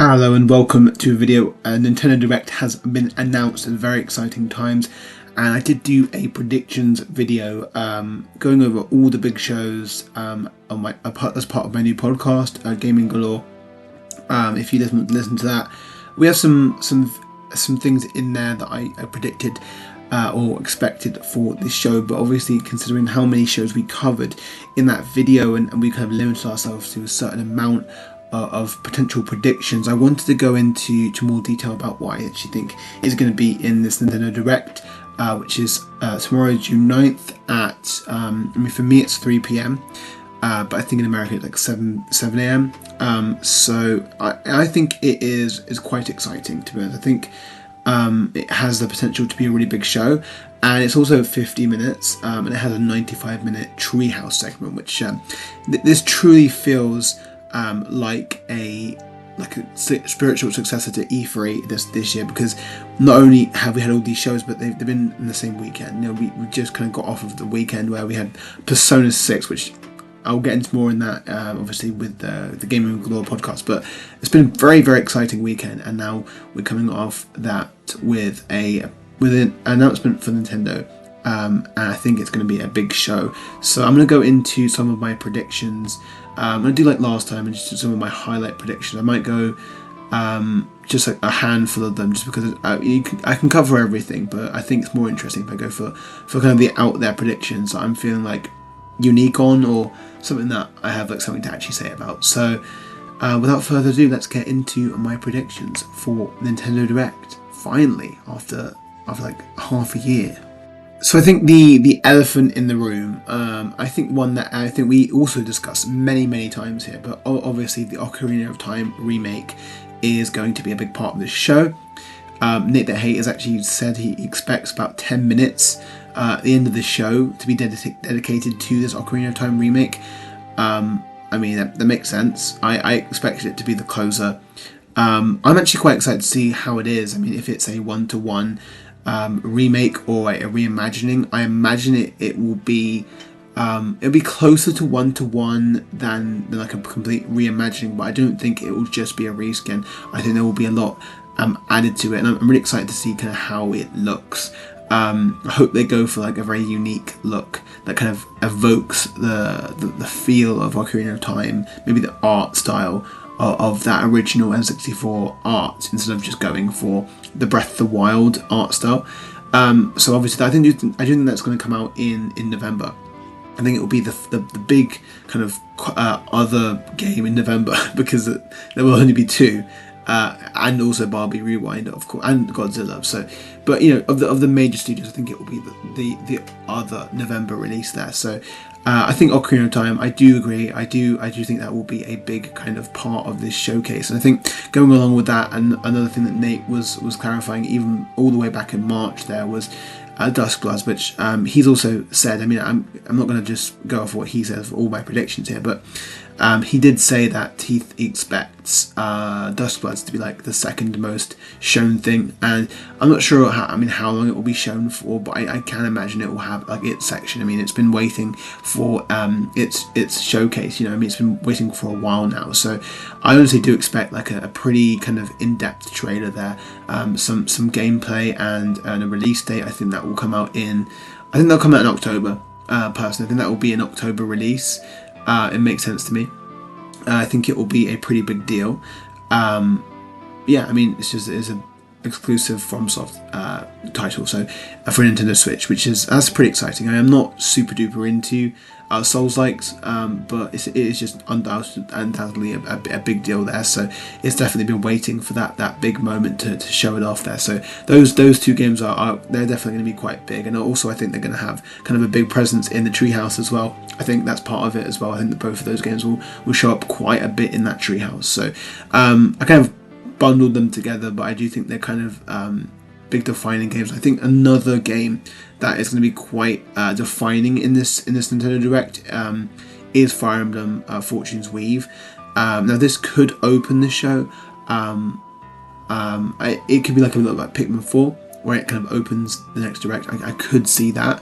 Hello and welcome to a video. Nintendo Direct has been announced at very exciting times, and I did do a predictions video going over all the big shows as part of my new podcast, Gaming Galore. If you listen to that, we have some things in there that I predicted or expected for this show, but obviously considering how many shows we covered in that video and we kind of limited ourselves to a certain amount of potential predictions, I wanted to go into more detail about what I actually think is going to be in this Nintendo Direct, which is tomorrow, June 9th at, for me it's 3 p.m, but I think in America it's like 7 a.m. So I think it is quite exciting, to be honest. I think it has the potential to be a really big show, and it's also 50 minutes, and it has a 95-minute treehouse segment, which this truly feels like a spiritual successor to E3 this year, because not only have we had all these shows, but they've been in the same weekend. You know, we just kind of got off of the weekend where we had Persona 6, which I'll get into more in that obviously with the Gaming Galore podcast, but it's been a very, very exciting weekend, and now we're coming off that with an announcement for Nintendo, and I think it's going to be a big show. So I'm going to go into some of my predictions. I'm going to do like last time and just some of my highlight predictions. I might go just like a handful of them, just because I can cover everything, but I think it's more interesting if I go for kind of the out there predictions that I'm feeling like unique on, or something that I have like something to actually say about. So without further ado, let's get into my predictions for Nintendo Direct, finally, after like half a year. So I think the elephant in the room, I think one that I think we also discussed many times here, but obviously the Ocarina of Time remake is going to be a big part of this show. Nick the Hate has actually said he expects about 10 minutes at the end of the show to be dedicated to this Ocarina of Time remake. I mean, that makes sense. I expected it to be the closer. I'm actually quite excited to see how it is. I mean, if it's a one-to-one remake or a reimagining, I imagine it will be it'll be closer to one-to-one than like a complete reimagining, but I don't think it will just be a reskin. I think there will be a lot added to it, and I'm really excited to see kind of how it looks. I hope they go for like a very unique look that kind of evokes the feel of Ocarina of Time, maybe the art style of that original N64 art, instead of just going for the Breath of the Wild art style. So obviously I do think that's going to come out in November. I think it will be the big kind of other game in November, because there will only be two, and also Barbie Rewind, of course, and Godzilla. So, but you know, of the major studios, I think it will be the other November release there. So I think Ocarina of Time, I do agree. I do think that will be a big kind of part of this showcase. And I think going along with that, and another thing that Nate was clarifying even all the way back in March there was Duskbloods, which he's also said. I mean, I'm not going to just go off what he says for all my predictions here, but he did say that he expects Duskbloods to be like the second most shown thing, and I'm not sure how long it will be shown for, but I can imagine it will have like its section. I mean, it's been waiting for its showcase. You know, I mean, it's been waiting for a while now, so I honestly do expect like a pretty kind of in-depth trailer there, some gameplay, and a release date. I think that will come out in October. Personally, I think that will be an October release. It makes sense to me. I think it will be a pretty big deal. Yeah, I mean, it's an exclusive FromSoft title, so for Nintendo Switch, that's pretty exciting. I am not super duper into Souls-likes, but it is just undoubtedly a big deal there. So it's definitely been waiting for that big moment to show it off there. So those two games they're definitely going to be quite big, and also I think they're going to have kind of a big presence in the treehouse as well. I think that's part of it as well. I think that both of those games will show up quite a bit in that treehouse. So I kind of bundled them together, but I do think they're kind of big defining games. I think another game that is going to be quite defining in this Nintendo Direct is Fire Emblem Fortune's Weave. Now this could open the show. It could be like a little like Pikmin 4, where it kind of opens the next Direct. I could see that.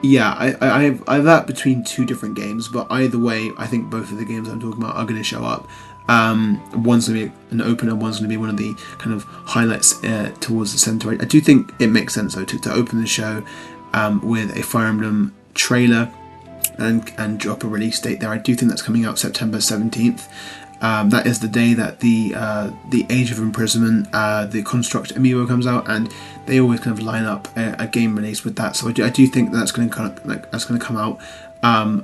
Yeah, I've that between two different games, but either way, I think both of the games I'm talking about are going to show up. One's going to be an opener, one's going to be one of the kind of highlights towards the centre. I do think it makes sense though to open the show with a Fire Emblem trailer and drop a release date there. I do think that's coming out September 17th. That is the day that the Age of Imprisonment, the Construct amiibo comes out, and they always kind of line up a game release with that. So I do think that's going to come out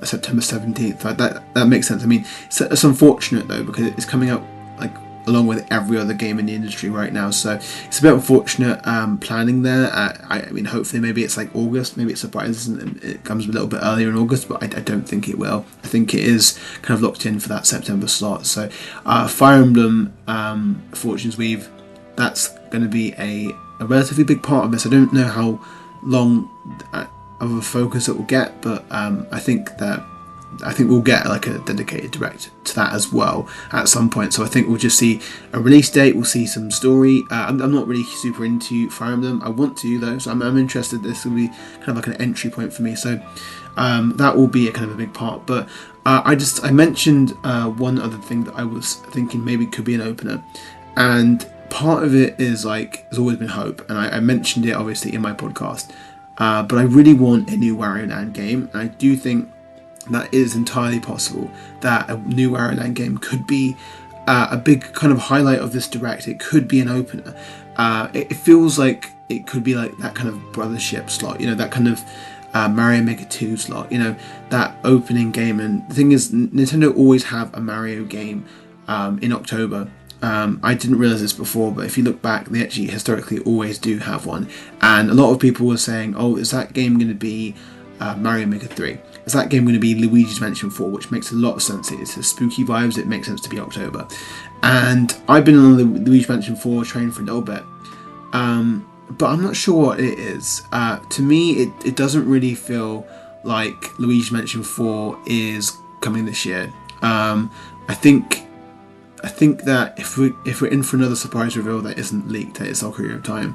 September 17th. That makes sense. I mean, it's unfortunate though because it's coming out like along with every other game in the industry right now. So it's a bit unfortunate planning there. I mean, hopefully maybe it's like August, maybe it surprises and it comes a little bit earlier in August, but I don't think it will. I think it is kind of locked in for that September slot. So Fire Emblem Fortune's Weave, that's going to be a relatively big part of this. I don't know how long of a focus it will get, but I think we'll get like a dedicated direct to that as well at some point. So I think we'll just see a release date, we'll see some story. I'm not really super into Fire Emblem. I want to though, so I'm interested. This will be kind of like an entry point for me. So that will be a kind of a big part. But I mentioned one other thing that I was thinking maybe could be an opener, and part of it is like there's always been hope, and I mentioned it obviously in my podcast. But I really want a new Wario Land game, and I do think that is entirely possible that a new Wario Land game could be a big kind of highlight of this direct. It could be an opener. It feels like it could be like that kind of Brothership slot, that kind of Mario Maker 2 slot, that opening game. And the thing is, Nintendo always have a Mario game in October. I didn't realise this before, but if you look back, they actually historically always do have one. And a lot of people were saying, oh, is that game going to be Mario Maker 3? Is that game going to be Luigi's Mansion 4? Which makes a lot of sense. It's the spooky vibes, it makes sense to be October. And I've been on the Luigi's Mansion 4 train for a little bit. But I'm not sure what it is. To me, it doesn't really feel like Luigi's Mansion 4 is coming this year. I think that if we're in for another surprise reveal that isn't leaked, that it's Ocarina of Time,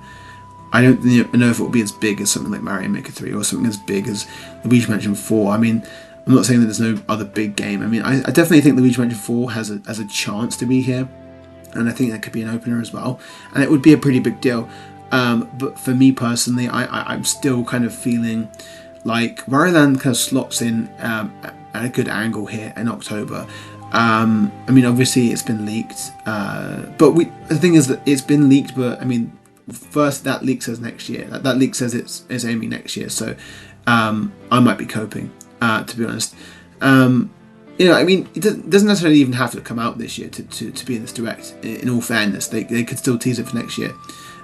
I don't know if it will be as big as something like Mario Maker 3 or something as big as Luigi Mansion 4. I mean, I'm not saying that there's no other big game. I mean, I definitely think Luigi Mansion 4 has a chance to be here, and I think that could be an opener as well, and it would be a pretty big deal. But for me personally, I'm still kind of feeling like Wario Land kind of slots in at a good angle here in October. I mean, obviously it's been leaked, but the thing is that it's been leaked, but I mean, first that leak says next year. That leak says it's aiming next year, so I might be coping, to be honest. I mean, it doesn't necessarily even have to come out this year to be in this direct. In all fairness, they could still tease it for next year.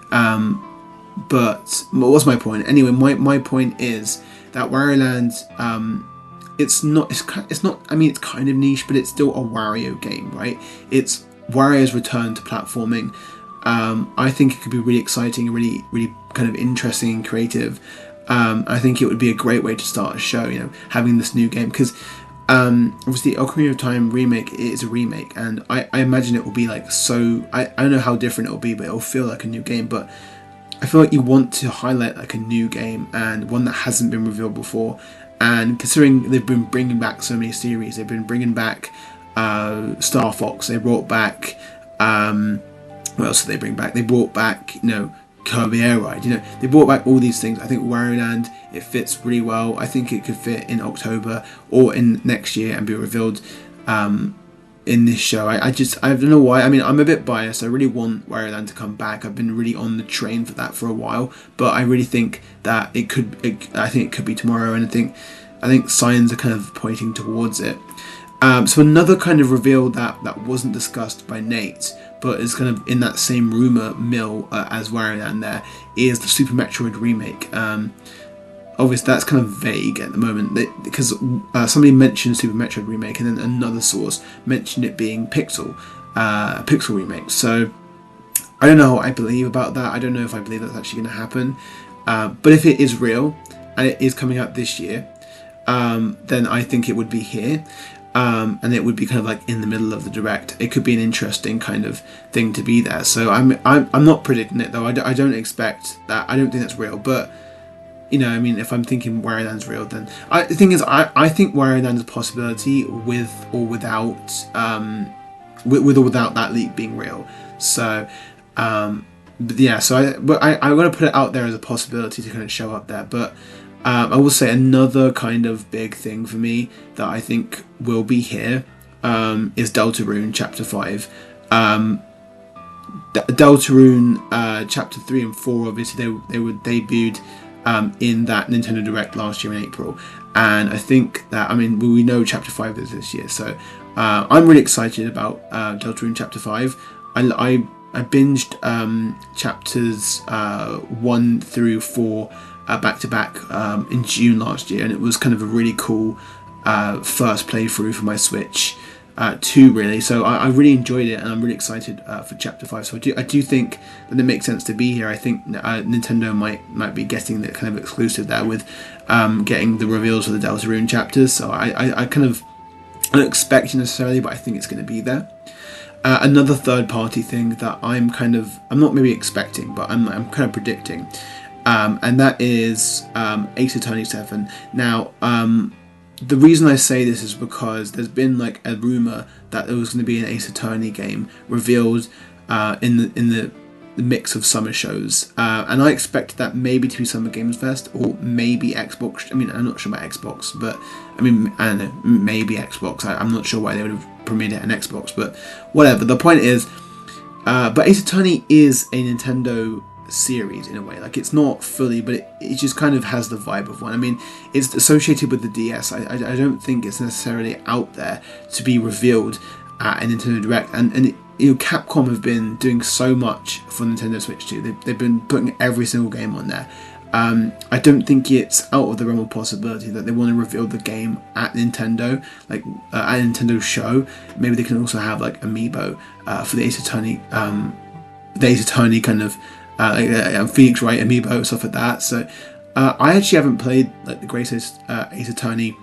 But what's my point? Anyway, my point is that Wario Land, it's not. I mean, it's kind of niche, but it's still a Wario game, right? It's Wario's return to platforming. I think it could be really exciting and really, really kind of interesting and creative. I think it would be a great way to start a show, having this new game, because obviously Ocarina of Time remake is a remake, and I imagine it will be like so. I don't know how different it will be, but it will feel like a new game. But I feel like you want to highlight like a new game and one that hasn't been revealed before. And considering they've been bringing back so many series, they've been bringing back Star Fox. They brought back. What else did they bring back? They brought back, Kirby Air Ride. They brought back all these things. I think Wario Land, it fits really well. I think it could fit in October or in next year and be revealed in this show. I don't know why. I mean, I'm a bit biased. I really want Wario Land to come back. I've been really on the train for that for a while, but I really think that I think it could be tomorrow, and I think signs are kind of pointing towards it. So another kind of reveal that wasn't discussed by Nate, but is kind of in that same rumour mill as Wario Land there, is the Super Metroid remake. Obviously that's kind of vague at the moment, because somebody mentioned Super Metroid remake and then another source mentioned it being Pixel remake. So I don't know what I believe about that. I don't know if I believe that's actually going to happen. But if it is real and it is coming out this year, then I think it would be here. And it would be kind of like in the middle of the direct. It could be an interesting kind of thing to be there. So I'm not predicting it though. I don't expect that. I don't think that's real. But I mean, if I'm thinking Wario Land's real, then the thing is, I think Wario Land is a possibility with or without that leak being real. So, but yeah, so I want to put it out there as a possibility to kind of show up there. But I will say another kind of big thing for me that I think will be here is Deltarune Chapter 5. Deltarune Chapter 3 and 4, obviously they were debuted in that Nintendo Direct last year in April, and I think that, I mean, we know Chapter 5 is this year, so I'm really excited about Deltarune Chapter 5. I binged chapters 1 through 4 back to back in June last year, and it was kind of a really cool first playthrough for my Switch 2, really. So I really enjoyed it, and I'm really excited for Chapter 5. So I do think that it makes sense to be here. I think Nintendo might be getting the kind of exclusive there with getting the reveals for the Deltarune chapters. So I kind of don't expect necessarily, but I think it's going to be there. Another third-party thing that I'm not maybe expecting, but I'm kind of predicting, and that is Ace Attorney 7. Now, the reason I say this is because there's been like a rumor that there was going to be an Ace Attorney game revealed in the mix of summer shows, and I expected that maybe to be Summer Games Fest or maybe Xbox. I mean, I'm not sure about Xbox, but I mean, I don't know, maybe Xbox. I'm not sure why they would have premiered it on Xbox, but whatever. The point is, but Ace Attorney is a Nintendo series in a way. Like, it's not fully, but it just kind of has the vibe of one. I mean, it's associated with the DS. I don't think it's necessarily out there to be revealed at a Nintendo Direct, and Capcom have been doing so much for Nintendo Switch 2. They've been putting every single game on there. I don't think it's out of the realm of possibility that they want to reveal the game at Nintendo, like at a Nintendo show. Maybe they can also have like Amiibo for the Ace Attorney kind of Phoenix Wright Amiibo, stuff like that. So I actually haven't played like the greatest Ace Attorney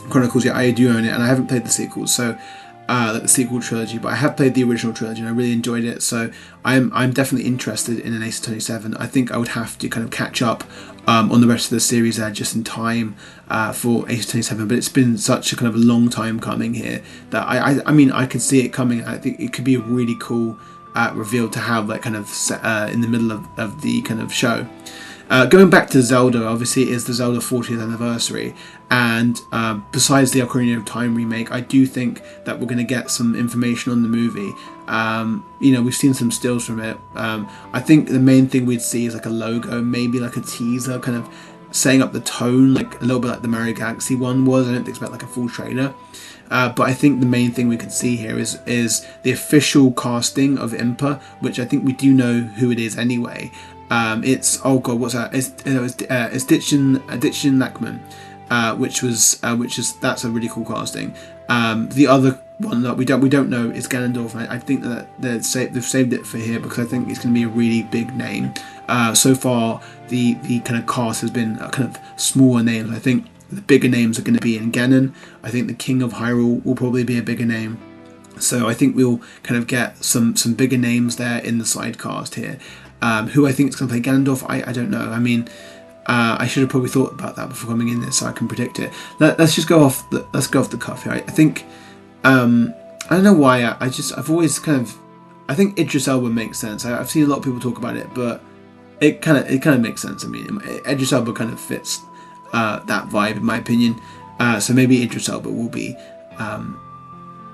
Chronicles yet. I do own it, and I haven't played the sequels. So like the sequel trilogy, but I have played the original trilogy and I really enjoyed it, so I'm definitely interested in an Ace Attorney 7. I think I would have to kind of catch up on the rest of the series there just in time for Ace Attorney 7, but it's been such a kind of a long time coming here that I mean, I could see it coming. I think it could be a really cool reveal to have like kind of set, in the middle of the kind of show. Going back to Zelda, obviously it is the Zelda 40th anniversary, and besides the Ocarina of Time remake, I do think that we're going to get some information on the movie. We've seen some stills from it. I think the main thing we'd see is like a logo, maybe like a teaser, kind of setting up the tone, like a little bit like the Mario Galaxy one was. I don't expect like a full trailer. But I think the main thing we can see here is the official casting of Impa, which I think we do know who it is anyway. It's, oh god, what's that? It's Ditchin Lackman, which is that's a really cool casting. The other one that we don't know is Ganondorf. I think that they've saved it for here because I think it's going to be a really big name. So far, the kind of cast has been kind of smaller names. I think the bigger names are going to be in Ganon. I think the King of Hyrule will probably be a bigger name. So I think we'll kind of get some bigger names there in the side cast here. Who I think is going to play Ganondorf, I don't know. I mean, I should have probably thought about that before coming in this, so I can predict it. Let's go off the cuff here. I think I don't know why. I've always kind of, I think Idris Elba makes sense. I've seen a lot of people talk about it, but it kind of makes sense. I mean, Idris Elba kind of fits that vibe in my opinion. So maybe Idris Elba will be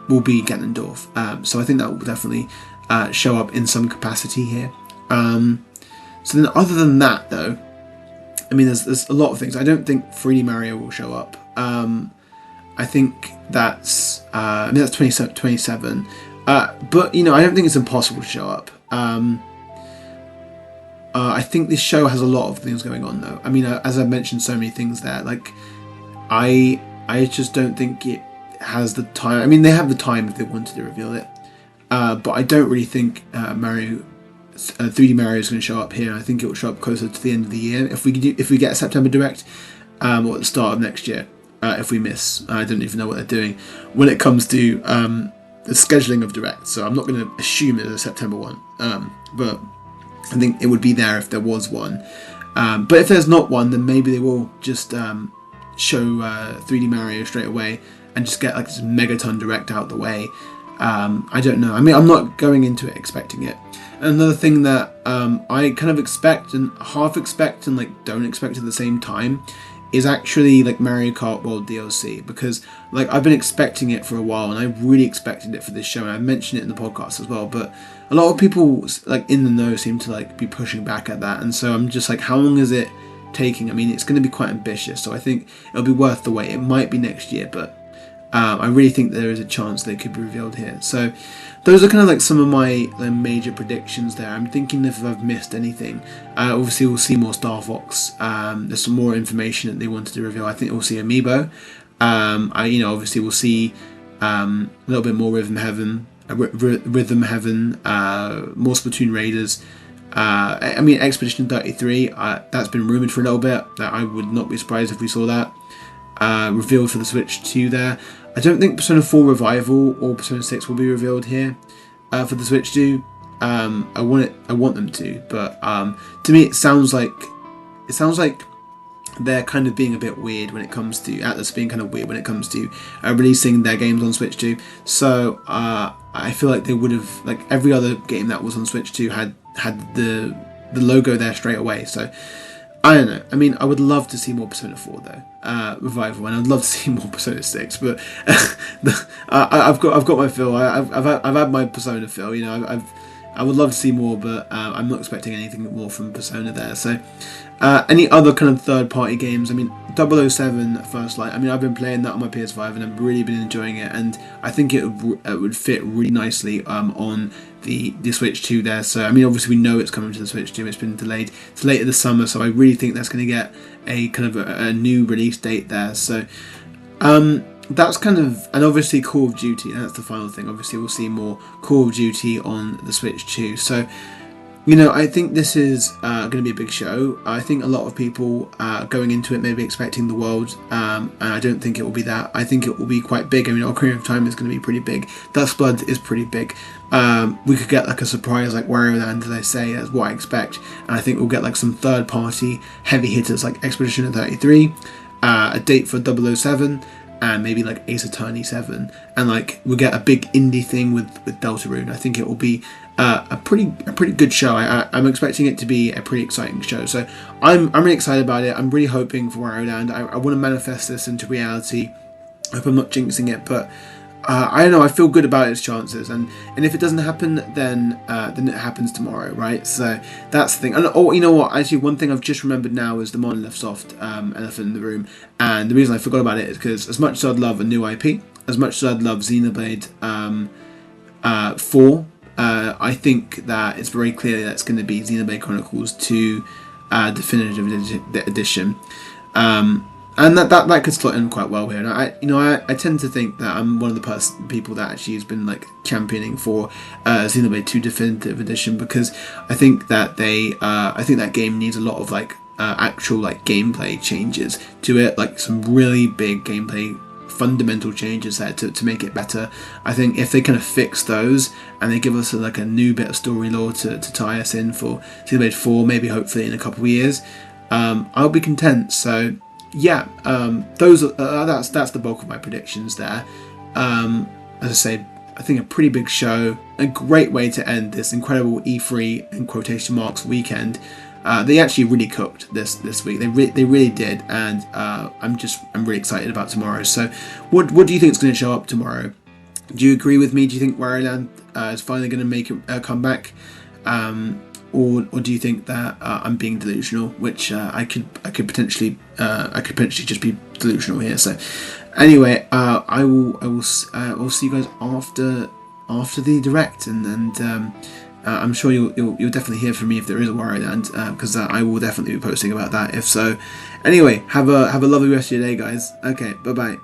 Ganondorf. So I think that will definitely show up in some capacity here. So then, other than that, though, I mean, there's a lot of things. I don't think 3D Mario will show up. I think that's 27. But I don't think it's impossible to show up. I think this show has a lot of things going on, though. I mean, as I've mentioned, so many things there. Like, I just don't think it has the time. I mean, they have the time if they wanted to reveal it. But I don't really think 3D Mario is going to show up here. I think it will show up closer to the end of the year if we get a September Direct, or at the start of next year. If we miss, I don't even know what they're doing when it comes to the scheduling of Direct. So I'm not going to assume it's a September one, but I think it would be there if there was one. But if there's not one, then maybe they will just show 3D Mario straight away and just get like this Megaton Direct out the way. I don't know. I mean, I'm not going into it expecting it. Another thing that I kind of expect and half expect and like don't expect at the same time is actually like Mario Kart World DLC, because like I've been expecting it for a while and I really expected it for this show, and I mentioned it in the podcast as well, but a lot of people like in the know seem to like be pushing back at that, and so I'm just like, how long is it taking? I mean, it's going to be quite ambitious, so I think it'll be worth the wait. It might be next year, but I really think there is a chance they could be revealed here. So those are kind of like some of my major predictions there. I'm thinking if I've missed anything. Obviously we'll see more Star Fox. There's some more information that they wanted to reveal. I think we'll see Amiibo. Obviously we'll see a little bit more Rhythm Heaven, more Splatoon Raiders. I mean, Expedition 33, that's been rumoured for a little bit. That I would not be surprised if we saw that revealed for the Switch 2 there. I don't think Persona 4 Revival or Persona 6 will be revealed here for the Switch 2. I want them to, but to me it sounds like they're kind of being a bit weird when it comes to Atlas being kind of weird when it comes to releasing their games on Switch 2. So I feel like they would have, like every other game that was on Switch 2 had the logo there straight away. So I don't know. I mean, I would love to see more Persona 4 though, Revival, and I'd love to see more Persona 6. But I've got my fill. I've had my Persona fill. You know, I would love to see more, but I'm not expecting anything more from Persona there. So any other kind of third-party games? I mean, 007 First Light. I mean, I've been playing that on my PS5 and I've really been enjoying it, and I think it would fit really nicely on the Switch 2 there. So I mean, obviously we know it's coming to the Switch 2. It's been delayed to later this summer, so I really think that's going to get a kind of a new release date there. So that's kind of, and obviously Call of Duty, and that's the final thing. Obviously we'll see more Call of Duty on the Switch 2. So you know, I think this is going to be a big show. I think a lot of people going into it may be expecting the world, and I don't think it will be that. I think it will be quite big. I mean, Ocarina of Time is going to be pretty big. Duskbloods is pretty big. We could get like a surprise like Wario Land, as I say, that's what I expect. And I think we'll get like some third-party heavy hitters like Expedition 33, a date for 007, and maybe like Ace Attorney 7, and like we'll get a big indie thing with Deltarune. I think it will be a pretty good show. I'm expecting it to be a pretty exciting show. So I'm really excited about it. I'm really hoping for Wario Land. I want to manifest this into reality. I hope I'm not jinxing it, but I don't know. I feel good about its chances, and if it doesn't happen, then it happens tomorrow, right? So that's the thing. And you know what? Actually, one thing I've just remembered now is the Monolith Soft elephant in the room, and the reason I forgot about it is because as much as I'd love a new IP, as much as I'd love Xenoblade 4. I think that it's very clear that it's going to be Xenoblade Chronicles 2 Definitive Edition, and that could slot in quite well here. And I tend to think that I'm one of the people that actually has been like championing for Xenoblade 2 Definitive Edition, because I think that I think that game needs a lot of like actual like gameplay changes to it, like some really big gameplay fundamental changes there to make it better. I think if they kind of fix those and they give us like a new bit of story lore to tie us in for Xenoblade 4, maybe hopefully in a couple of years, I'll be content. So yeah, those that's the bulk of my predictions there. As I say, I think a pretty big show, a great way to end this incredible E3 in quotation marks weekend. They actually really cooked this week. They really did, and I'm really excited about tomorrow. So, what do you think is going to show up tomorrow? Do you agree with me? Do you think Wario Land is finally going to make a comeback, or do you think that I'm being delusional? Which I could potentially just be delusional here. So, anyway, I will see you guys after the direct, and I'm sure you'll definitely hear from me if there is a Wario Land, because I will definitely be posting about that if so. Anyway, have a lovely rest of your day, guys. Okay, bye bye.